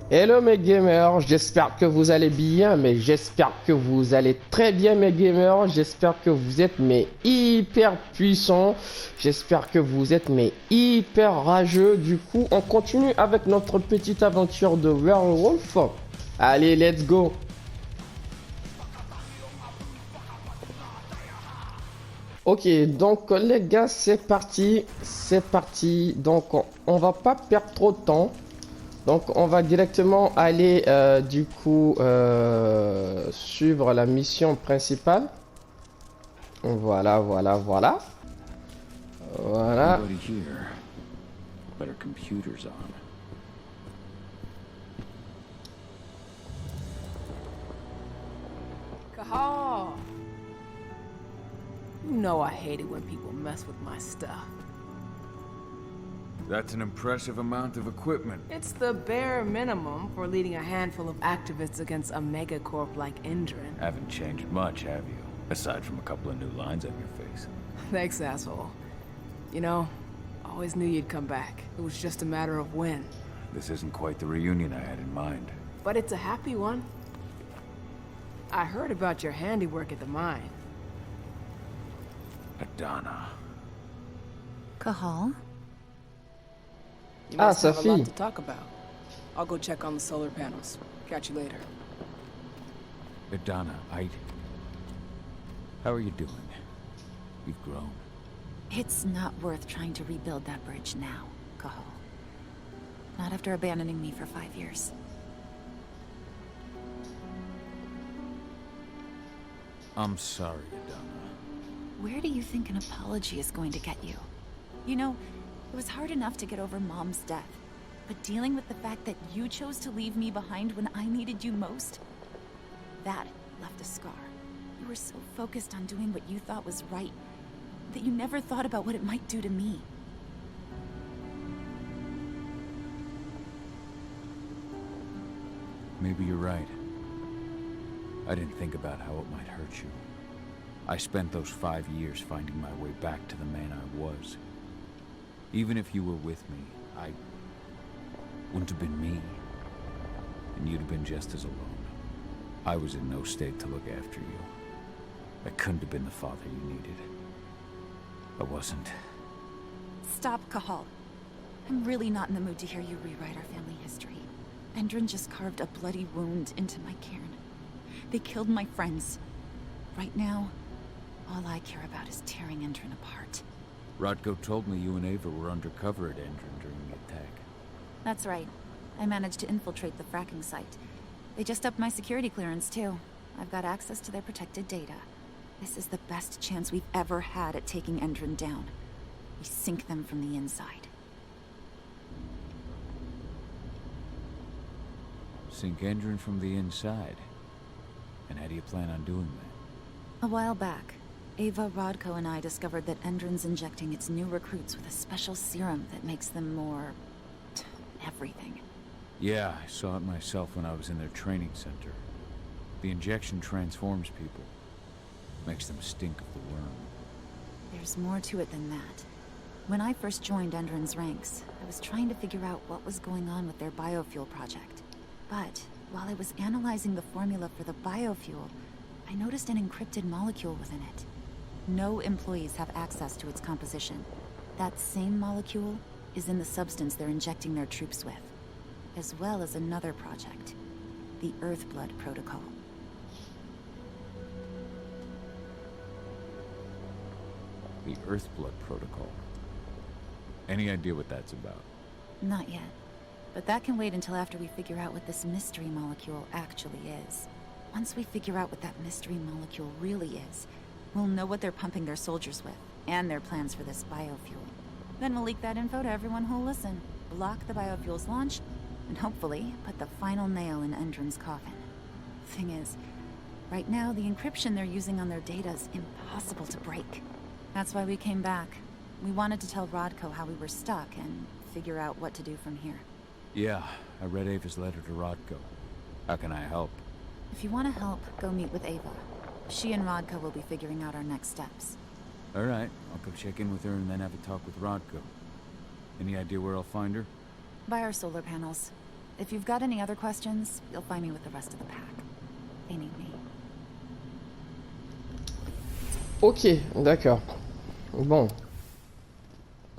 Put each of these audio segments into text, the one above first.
Hello mes gamers, j'espère que vous allez bien, mais j'espère que vous allez très bien mes gamers, j'espère que vous êtes mais hyper puissants, j'espère que vous êtes mais hyper rageux. Du coup, on continue avec notre petite aventure de Werewolf. Allez, let's go. Ok, donc les gars, c'est parti. Donc on va pas perdre trop de temps. Donc on va directement aller suivre la mission principale. Voilà, voilà, voilà. Voilà. Nobody here, but our computer's on. Kahal! You know I hate it when people mess with my stuff. That's an impressive amount of equipment. It's the bare minimum for leading a handful of activists against a megacorp like Indran. Haven't changed much, have you? Aside from a couple of new lines on your face. Thanks, asshole. You know, I always knew you'd come back. It was just a matter of when. This isn't quite the reunion I had in mind. But it's a happy one. I heard about your handiwork at the mine. Adana. Kahal? You must have a Sophie. lot to talk about. I'll go check on the solar panels. Catch you later. Adana, how are you doing? You've grown. It's not worth trying to rebuild that bridge now, Kahal. Not after abandoning me for 5 years. I'm sorry, Adana. Where do you think an apology is going to get you? You know, it was hard enough to get over Mom's death, but dealing with the fact that you chose to leave me behind when I needed you most, that left a scar. You were so focused on doing what you thought was right, that you never thought about what it might do to me. Maybe you're right. I didn't think about how it might hurt you. I spent those 5 years finding my way back to the man I was. Even if you were with me, I wouldn't have been me. And you'd have been just as alone. I was in no state to look after you. I couldn't have been the father you needed. I wasn't. Stop, Kahal. I'm really not in the mood to hear you rewrite our family history. Endrin just carved a bloody wound into my cairn. They killed my friends. Right now, all I care about is tearing Endrin apart. Rodko told me you and Ava were undercover at Endrin during the attack. That's right. I managed to infiltrate the fracking site. They just upped my security clearance, too. I've got access to their protected data. This is the best chance we've ever had at taking Endrin down. We sink them from the inside. Sink Endrin from the inside. And how do you plan on doing that? A while back, Ava, Rodko, and I discovered that Endrin's injecting its new recruits with a special serum that makes them more... everything. Yeah, I saw it myself when I was in their training center. The injection transforms people. Makes them stink of the worm. There's more to it than that. When I first joined Endrin's ranks, I was trying to figure out what was going on with their biofuel project. But while I was analyzing the formula for the biofuel, I noticed an encrypted molecule within it. No employees have access to its composition. That same molecule is in the substance they're injecting their troops with, as well as another project, the Earthblood protocol. The Earthblood protocol. Any idea what that's about? Not yet. But that can wait until after we figure out what this mystery molecule actually is. Once we figure out what that mystery molecule really is, we'll know what they're pumping their soldiers with, and their plans for this biofuel. Then we'll leak that info to everyone who'll listen, block the biofuel's launch, and hopefully put the final nail in Endrin's coffin. Thing is, right now the encryption they're using on their data is impossible to break. That's why we came back. We wanted to tell Rodko how we were stuck and figure out what to do from here. Yeah, I read Ava's letter to Rodko. How can I help? If you want to help, go meet with Ava. She and Rodko will be figuring out our next steps. Alright, I'll go check in with her and then have a talk with Rodko. Any idea where I'll find her? By our solar panels. If you've got any other questions, you'll find me with the rest of the pack. They need me. Ok, d'accord. Bon.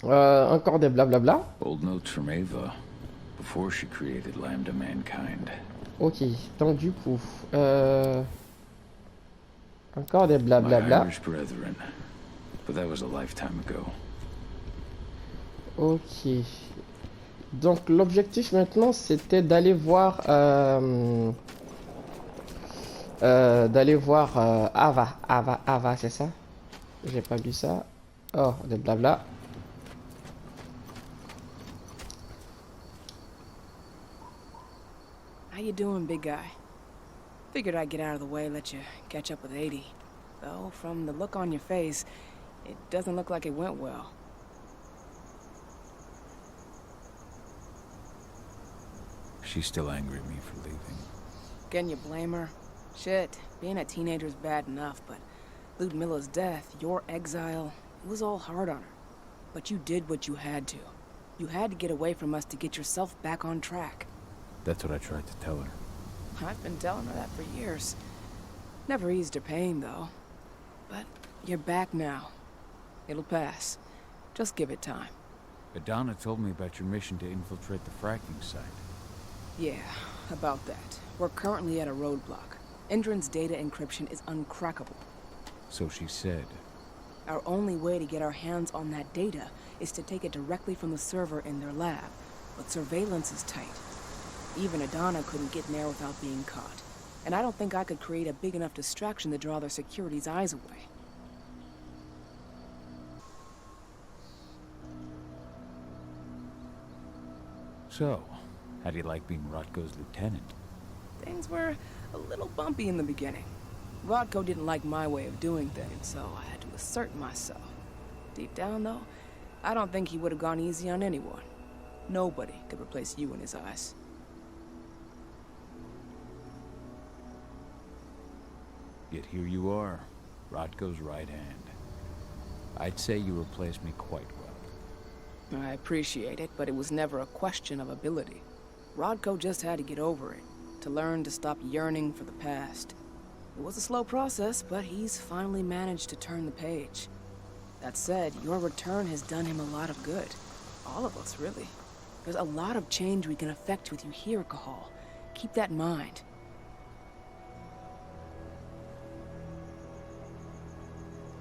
Encore des blablabla. Old notes from Ava, before she created Lambda Mankind. Ok, donc du coup... Encore des My blablabla. Irish brethren, but that was a lifetime ago. Ok. Donc l'objectif maintenant c'était d'aller voir Ava, c'est ça? J'ai pas lu ça. Oh, des blabla. How you doing, big guy? Figured I'd get out of the way, let you catch up with 80. Though, from the look on your face, it doesn't look like it went well. She's still angry at me for leaving. Can you blame her? Shit, being a teenager's bad enough, but Ludmilla's death, your exile, it was all hard on her. But you did what you had to. You had to get away from us to get yourself back on track. That's what I tried to tell her. I've been telling her that for years. Never eased her pain, though. But you're back now. It'll pass. Just give it time. Adana told me about your mission to infiltrate the fracking site. Yeah, about that. We're currently at a roadblock. Endron's data encryption is uncrackable. So she said. Our only way to get our hands on that data is to take it directly from the server in their lab. But surveillance is tight. Even Adana couldn't get in there without being caught. And I don't think I could create a big enough distraction to draw their security's eyes away. So, how do you like being Rotko's lieutenant? Things were a little bumpy in the beginning. Rodko didn't like my way of doing things, so I had to assert myself. Deep down, though, I don't think he would have gone easy on anyone. Nobody could replace you in his eyes. Yet here you are, Rotko's right hand. I'd say you replaced me quite well. I appreciate it, but it was never a question of ability. Rodko just had to get over it, to learn to stop yearning for the past. It was a slow process, but he's finally managed to turn the page. That said, your return has done him a lot of good. All of us, really. There's a lot of change we can effect with you here, Cahal. Keep that in mind.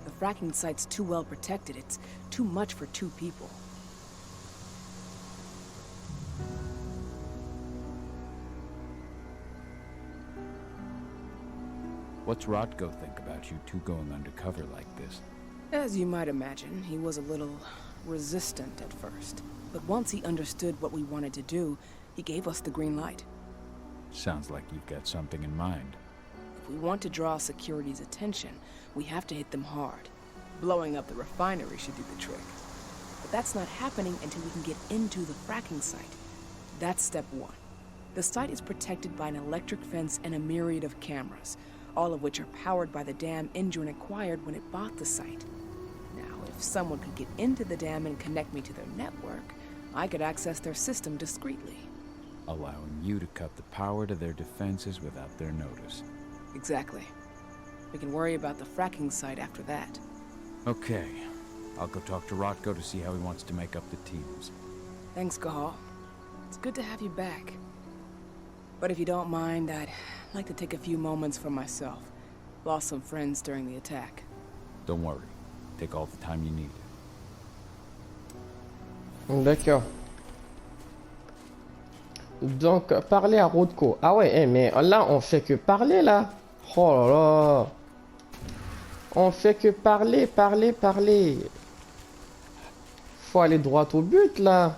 The fracking site's too well protected. It's too much for two people. What's Rotko think about you two going undercover like this? As you might imagine, he was a little resistant at first. But once he understood what we wanted to do, he gave us the green light. Sounds like you've got something in mind. If we want to draw security's attention, we have to hit them hard. Blowing up the refinery should do the trick. But that's not happening until we can get into the fracking site. That's step one. The site is protected by an electric fence and a myriad of cameras, all of which are powered by the dam Endron acquired when it bought the site. Now, if someone could get into the dam and connect me to their network, I could access their system discreetly. Allowing you to cut the power to their defenses without their notice. Exactly. We can worry about the fracking site after that. Okay. I'll go talk to Rotko to see how he wants to make up the teams. Thanks, Cahal. It's good to have you back. But if you don't mind, I'd like to take a few moments for myself. Lost some friends during the attack. Don't worry. Take all the time you need. D'accord. Donc, parler à Rodko. Ah ouais, mais là, on fait que parler, là. Oh là là. On fait que parler. Faut aller droit au but, là.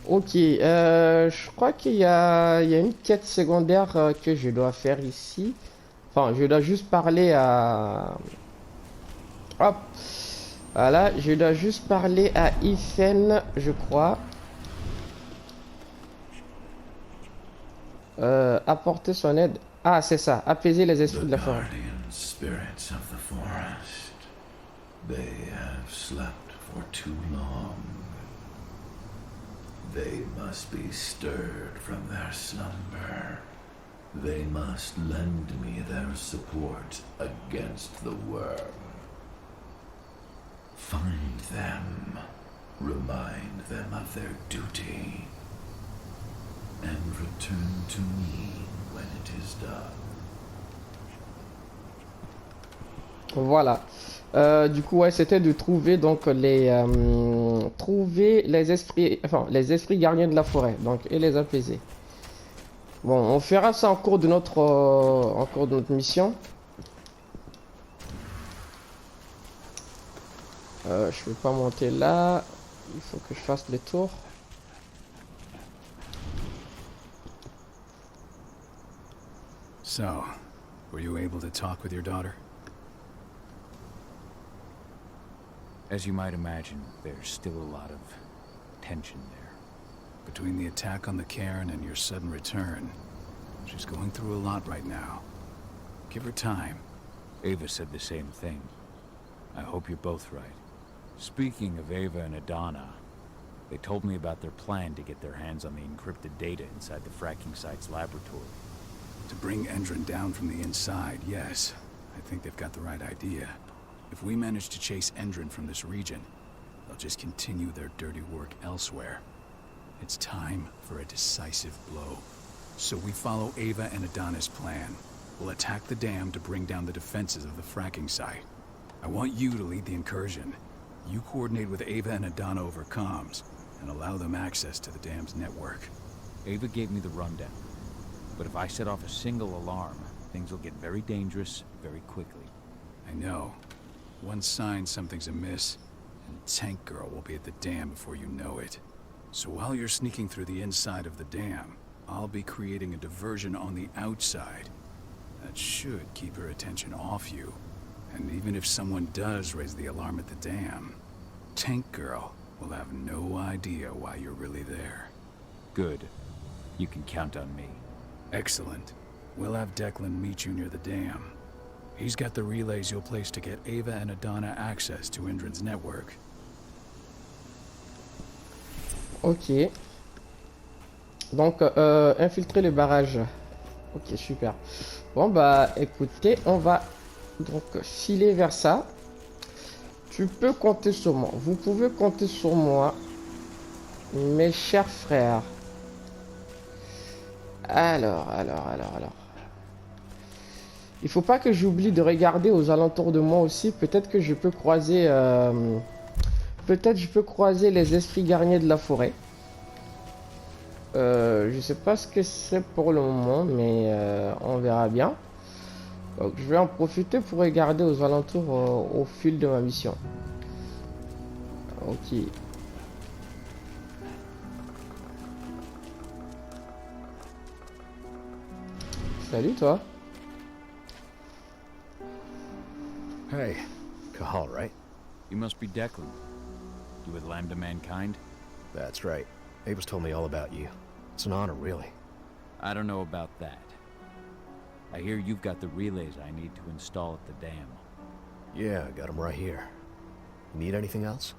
Ok, je crois qu'il y a une quête secondaire que je dois faire ici. Enfin, je dois juste parler à... Hop. Voilà, je dois juste parler à Ifen, je crois. Apporter son aide. Ah, c'est ça. Apaiser les esprits de la forêt. Spirits of the forest. They have slept for too long. They must be stirred from their slumber. They must lend me their support against the worm. Find them, remind them of their duty, and return to me when it is done. Voilà. Du coup, ouais, c'était de trouver donc trouver les esprits gardiens de la forêt, donc et les apaiser. Bon, on fera ça en cours de notre mission. Je vais pas monter là. Il faut que je fasse les tours. So, were you able to talk with your daughter? As you might imagine, there's still a lot of tension there. Between the attack on the cairn and your sudden return, she's going through a lot right now. Give her time. Ava said the same thing. I hope you're both right. Speaking of Ava and Adana, they told me about their plan to get their hands on the encrypted data inside the fracking site's laboratory. To bring Endron down from the inside, yes. I think they've got the right idea. If we manage to chase Endron from this region, they'll just continue their dirty work elsewhere. It's time for a decisive blow. So we follow Ava and Adana's plan. We'll attack the dam to bring down the defenses of the fracking site. I want you to lead the incursion. You coordinate with Ava and Adana over comms, and allow them access to the dam's network. Ava gave me the rundown. But if I set off a single alarm, things will get very dangerous very quickly. I know. One sign something's amiss, and Tank Girl will be at the dam before you know it. So while you're sneaking through the inside of the dam, I'll be creating a diversion on the outside. That should keep her attention off you. And even if someone does raise the alarm at the dam, Tank Girl will have no idea why you're really there. Good. You can count on me. Excellent. We'll have Declan meet you near the dam. He's got the relays you'll place to get Ava and Adana access to Endron's network. Ok. Donc, infiltrer le barrage. Ok, super. Bon, bah, écoutez, on va donc filer vers ça. Tu peux compter sur moi. Vous pouvez compter sur moi, mes chers frères. Alors. Il faut pas que j'oublie de regarder aux alentours de moi aussi. Peut-être que je peux croiser... Peut-être je peux croiser les esprits garniers de la forêt. Je sais pas ce que c'est pour le moment, mais on verra bien. Donc je vais en profiter pour regarder aux alentours au fil de ma mission. Ok. Salut toi. Hey, Cahal, right? You must be Declan. You with Lambda Mankind? That's right. Ava's told me all about you. It's an honor, really. I don't know about that. I hear you've got the relays I need to install at the dam. Yeah, I got them right here. You need anything else?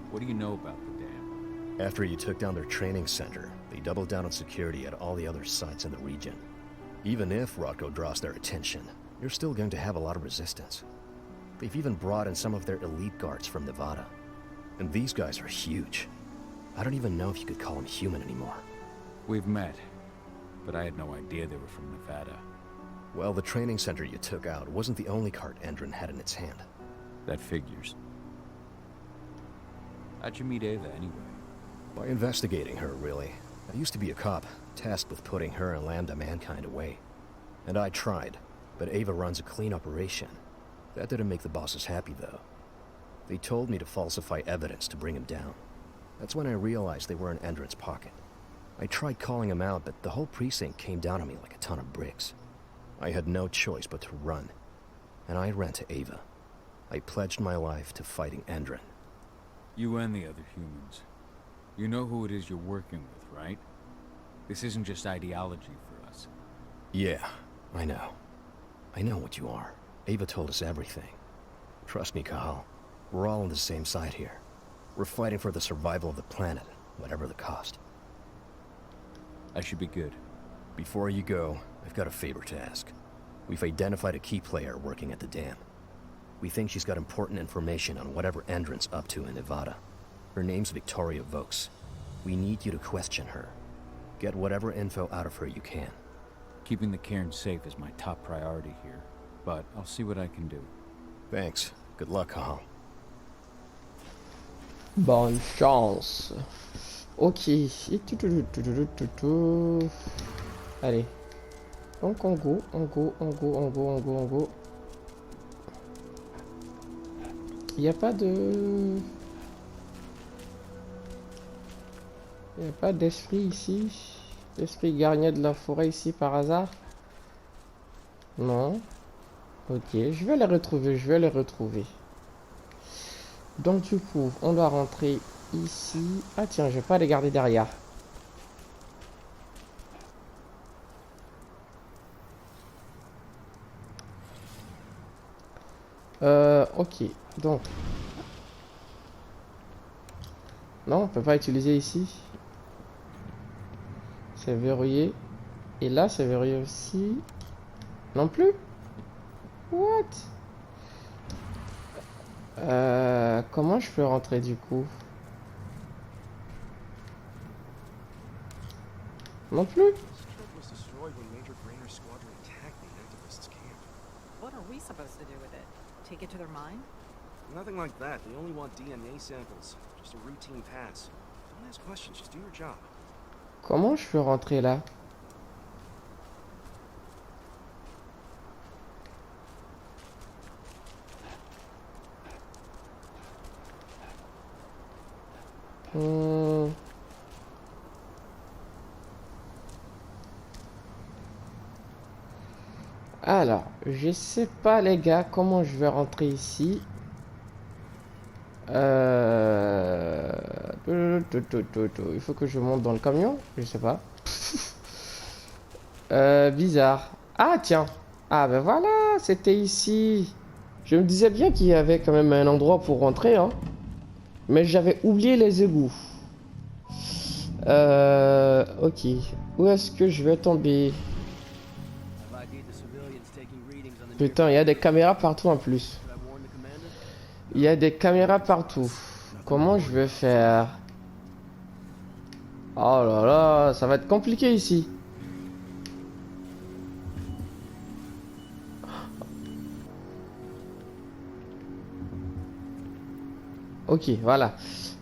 What do you know about the dam? After you took down their training center, they doubled down on security at all the other sites in the region. Even if Rocco draws their attention, you're still going to have a lot of resistance. They've even brought in some of their elite guards from Nevada. And these guys are huge. I don't even know if you could call them human anymore. We've met, but I had no idea they were from Nevada. Well, the training center you took out wasn't the only cart Endron had in its hand. That figures. How'd you meet Ava anyway? By investigating her, really. I used to be a cop, tasked with putting her and Lambda Mankind away. And I tried, but Ava runs a clean operation. That didn't make the bosses happy, though. They told me to falsify evidence to bring him down. That's when I realized they were in Endron's pocket. I tried calling him out, but the whole precinct came down on me like a ton of bricks. I had no choice but to run. And I ran to Ava. I pledged my life to fighting Endron. You and the other humans. You know who it is you're working with, right? This isn't just ideology for us. Yeah, I know. I know what you are. Ava told us everything. Trust me, Cahal. We're all on the same side here. We're fighting for the survival of the planet, whatever the cost. I should be good. Before you go, I've got a favor to ask. We've identified a key player working at the dam. We think she's got important information on whatever Endron's up to in Nevada. Her name's Victoria Vokes. We need you to question her. Get whatever info out of her you can. Keeping the cairn safe is my top priority here, but I'll see what I can do. Thanks. Good luck, Kahal. Bonne chance. Ok. Allez. Donc on go. Il n'y a pas de... Il n'y a pas d'esprit ici. L'esprit gardien de la forêt ici par hasard. Non. Ok, je vais les retrouver. Donc du coup, on doit rentrer ici. Ah tiens, je vais pas les garder derrière. Ok, donc. Non, on peut pas utiliser ici. C'est verrouillé. Et là, c'est verrouillé aussi. Non plus. What? Comment je peux rentrer du coup? Non plus. What are we supposed to do with it? Take it to their mine? Nothing like that. They only want DNA samples. Just a routine pass. Don't ask questions, just do your job. Comment je peux rentrer là? Alors, je sais pas les gars comment je vais rentrer ici. Il faut que je monte dans le camion. Je sais pas. Bizarre. Ah tiens. Ah ben voilà, c'était ici. Je me disais bien qu'il y avait quand même un endroit pour rentrer, hein. Mais j'avais oublié les égouts. Ok. Où est-ce que je vais tomber? Putain, il y a des caméras partout en plus. Il y a des caméras partout. Comment je vais faire? Oh là là, ça va être compliqué ici. Ok, voilà.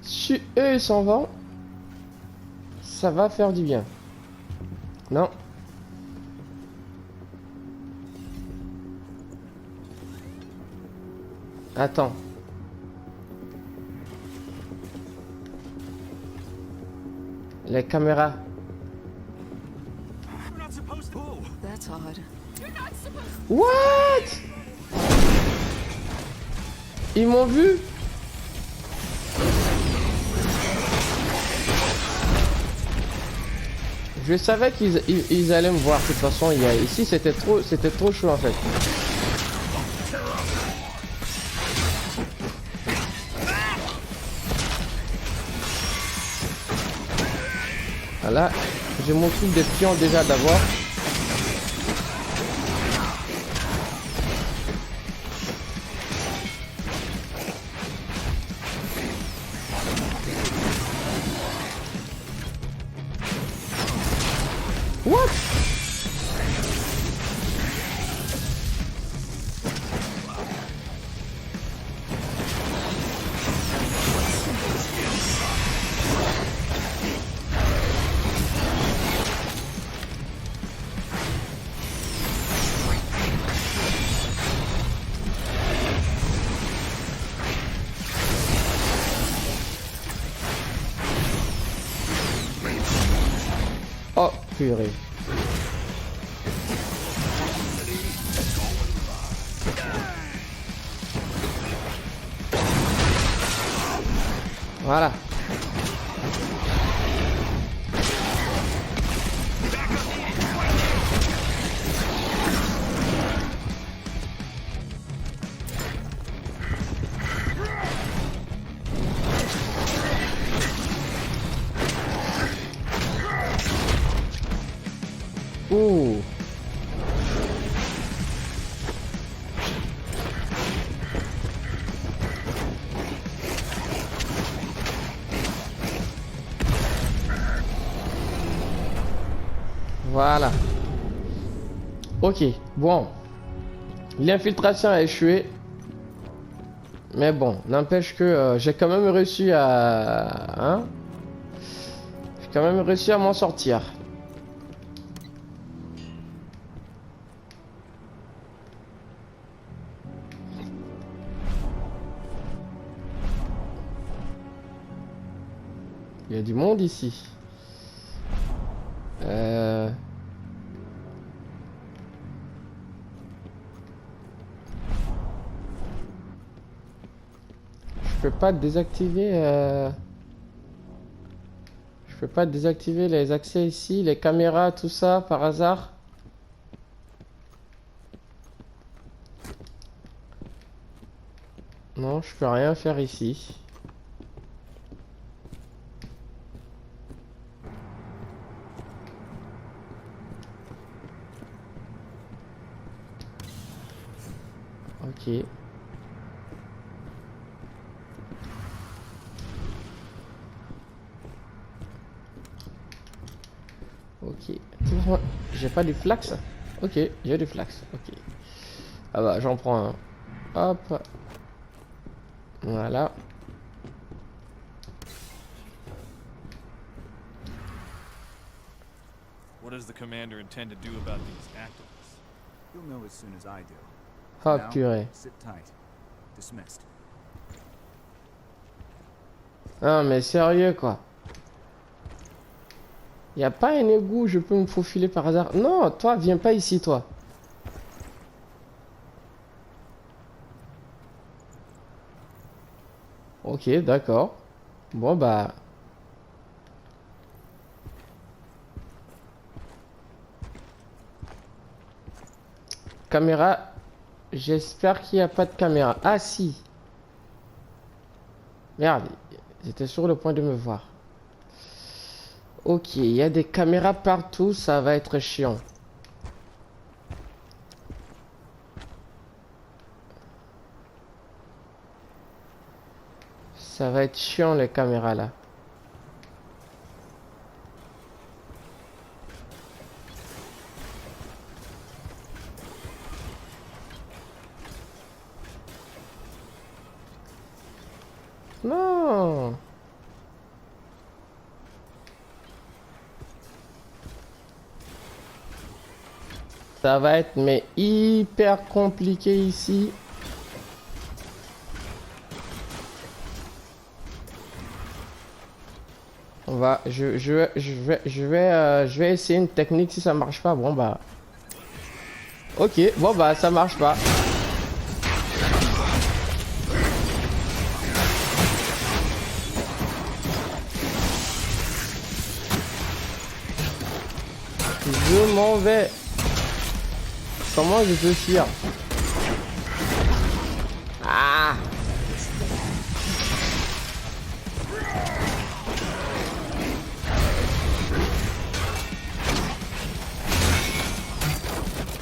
Si eux ils s'en vont, ça va faire du bien. Non. Attends. Les caméras. That's odd. What? Ils m'ont vu? Je savais qu'ils allaient me voir. De toute façon, ici c'était trop chaud en fait. Voilà, j'ai mon truc d'espion déjà d'abord. What? Oh, purée. Voilà. Voilà. Ok, bon. L'infiltration a échoué. Mais bon, n'empêche que j'ai quand même réussi à... Hein? J'ai quand même réussi à m'en sortir. Il y a du monde ici. Je peux pas désactiver. Je peux pas désactiver les accès ici, les caméras, tout ça par hasard. Non, je peux rien faire ici. Ok. Ok. J'ai pas du flax. Ok, j'ai du flax. Ok. Ah bah j'en prends un. Hop. Voilà. What does the commander intend to do about these activists? You'll know as soon as I do. Oh Now, purée. sit tight. Dismissed. Ah mais sérieux quoi. Y a pas un égout, je peux me faufiler par hasard. Non, toi viens pas ici toi. Ok, d'accord. Bon bah. Caméra. J'espère qu'il n'y a pas de caméra. Ah si. Merde, j'étais sur le point de me voir. Ok, il y a des caméras partout, ça va être chiant. Ça va être chiant les caméras là. Non. Ça va être mais hyper compliqué ici. On va, je vais essayer une technique. Si ça marche pas, bon bah. Ok, bon bah ça marche pas. Je m'en vais. Comment je peux fuir? Ah!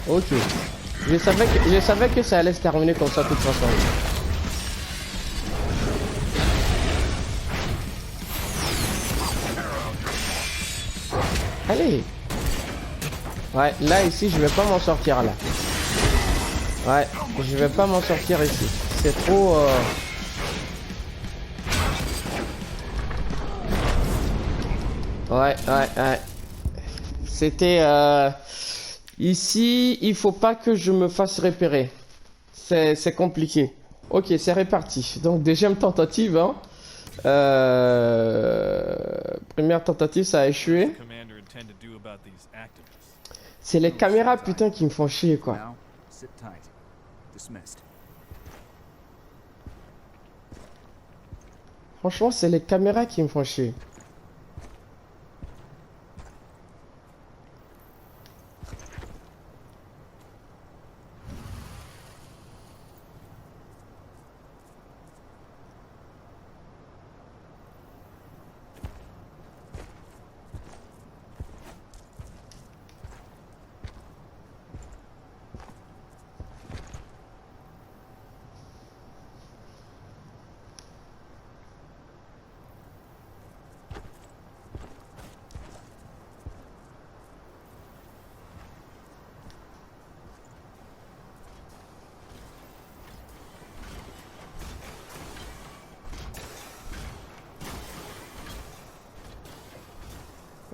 Ok. Je savais que ça allait se terminer comme ça de toute façon. Allez. Ouais, là ici je vais pas m'en sortir là. Ouais, je vais pas m'en sortir ici. C'est trop... Ouais. C'était... Ici, il faut pas que je me fasse repérer. C'est compliqué. Ok, c'est reparti. Donc, deuxième tentative. Hein. Première tentative, ça a échoué. C'est les caméras, putain, qui me font chier, quoi. Now, sit tight. Dismissed. Franchement, c'est les caméras qui me font chier.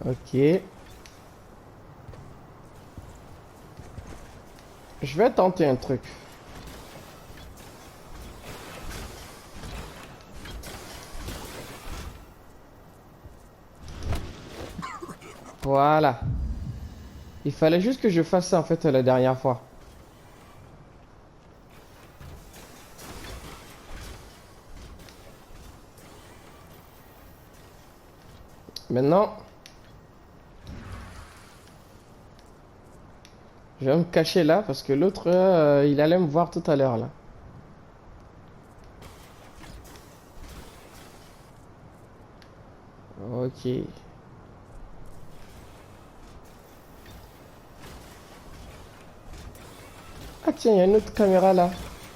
Ok. Je vais tenter un truc. Voilà. Il fallait juste que je fasse ça en fait la dernière fois. Maintenant, je vais me cacher là parce que l'autre, il allait me voir tout à l'heure là. Ok. Ah tiens, il y a une autre caméra là.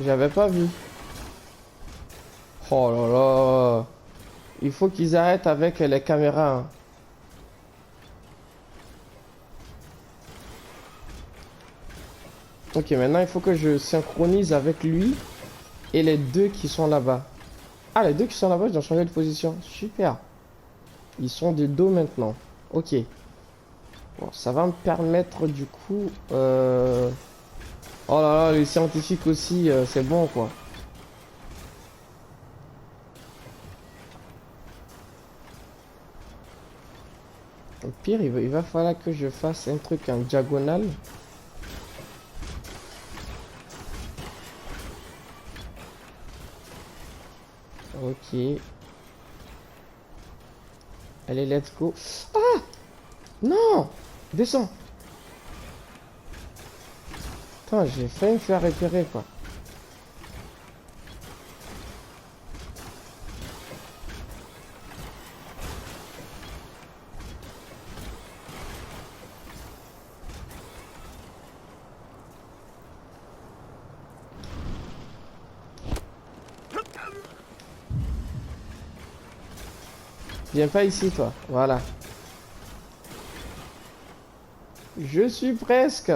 J'avais pas vu. Oh là là. Il faut qu'ils arrêtent avec les caméras. Hein. Ok, maintenant il faut que je synchronise avec lui et les deux qui sont là-bas. Ah, les deux qui sont là-bas, ils ont changé de position. Super. Ils sont de dos maintenant. Ok. Bon, ça va me permettre du coup... Oh là là, les scientifiques aussi, c'est bon quoi. Au pire, il va falloir que je fasse un truc en diagonale. Ok. Allez, let's go. Ah! Non! Descends! Putain, j'ai failli me faire repérer, quoi. Viens pas ici, toi. Voilà. Je suis presque.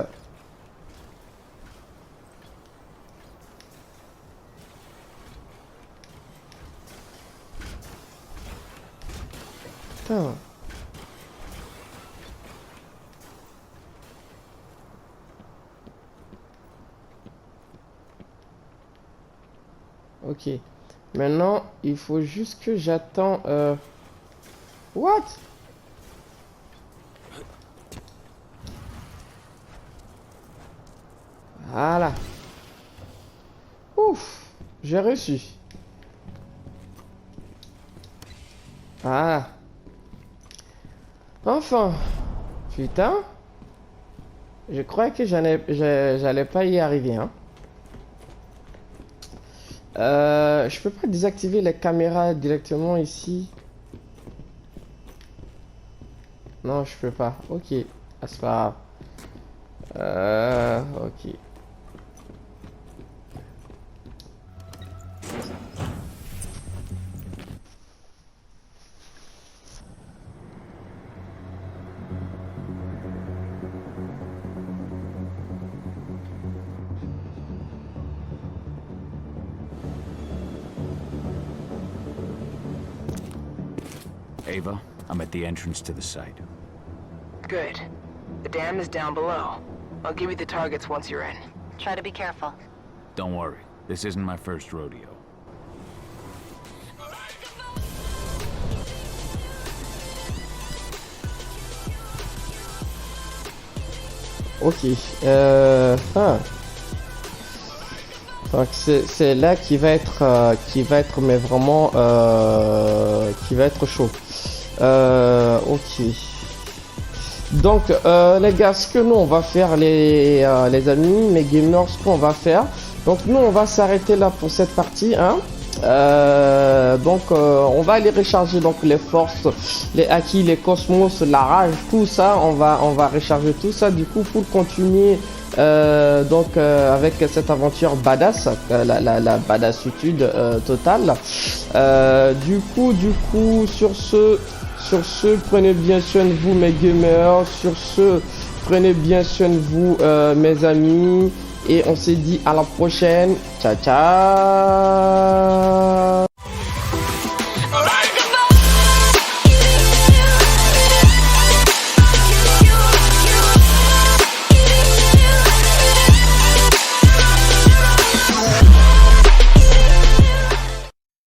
Putain. Ok. Maintenant, il faut juste que j'attends... What? Voilà. Ouf. J'ai réussi. Ah. Enfin. Putain. Je croyais que j'allais pas y arriver, hein. Je peux pas désactiver les caméras directement ici. Non, je peux pas. Ok. Ah, c'est pas grave. Ok. Ava, I'm at the entrance to the site. Good. The dam is down below. I'll give you the targets once you're in. Try to be careful. Don't worry, this isn't my first rodeo. Ok. Donc c'est là qui va être mais vraiment qui va être chaud. Ok. Donc les gars, ce que nous on va faire les amis, mes gamers, ce qu'on va faire. Donc nous on va s'arrêter là pour cette partie, hein. On va aller recharger donc les forces, les acquis, les cosmos, la rage, tout ça. On va recharger tout ça du coup pour continuer avec cette aventure badass, la badassitude totale. Du coup sur ce prenez bien soin de vous mes gamers, sur ce prenez bien soin de vous mes amis, et on se dit à la prochaine. Ciao ciao.